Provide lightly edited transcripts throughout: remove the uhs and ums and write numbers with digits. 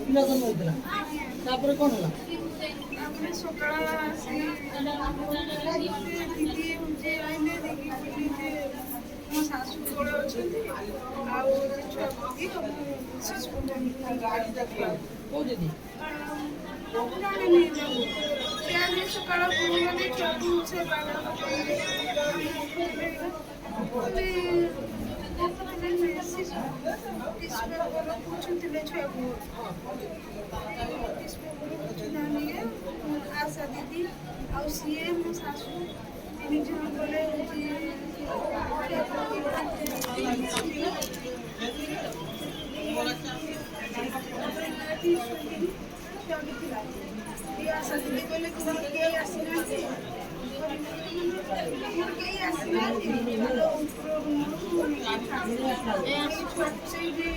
ପିଲା ଜନ୍ମ ହେଇଥିଲା ତାପରେ କ'ଣ ହେଲା? ତାପରେ ସକାଳ ଆସି ଦିଦି ହଉଛି ଆଇଲେ ଦେଇକି କହିଲି ଯେ ମୋ ଶାଶୁ ତଳେ ଅଛନ୍ତି ଆଉ ଛୁଆ ଦିଦି ଶିଶୁ କେଉଁ ଦିଦି? ଜାଣିନି ସେ ଆଜି ସକାଳ ମାନେ ଛୁଆକୁ ସେ ବାବା ପୁଛୁଥିଲେ ଛୁଆକୁ ଆଶା ଦିଦି ଆଉ ସିଏ ମୋ ଶାଶୁ ତିନି ଜଣ ଗଲେ ଆଶା ଦିଦି କହିଲେ ତୁମର କେହି ଆସିନାହାନ୍ତି କେହି ଆସିନାହାନ୍ତି ସେଇଠି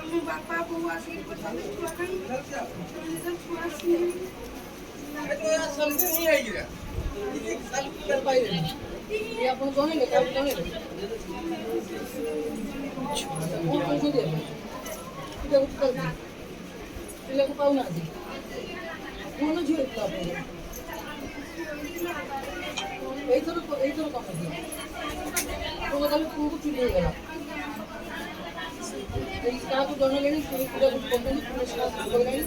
ମୋ ବାପା ବୋଉ ଆସିକି ପଚାରିଲେ ଛୁଆ କାହିଁ ଛୁଆ ଆସିନି ଆପଣ ଜଣେଇଲେ କାହାକୁ ଜଣେଇଲେ? କ'ଣ କହୁଛନ୍ତି ପିଲାକୁ ପାଉନାହାନ୍ତି? କ'ଣ ଝିଅ ହେଇଥିଲା ଆପଣଙ୍କର? ଏଇଥର କ'ଣ ହେଇଥିଲା? ଆପଣଙ୍କ ତାହେଲେ ପୁଅକୁ ଚୁଲି ହେଇଗଲା। କାହାକୁ ଜଣେଇଲେଣି? ପିଲାକୁ କହୁଛନ୍ତି ପୁଲିସ କାହାକୁ କହିଲେଣି?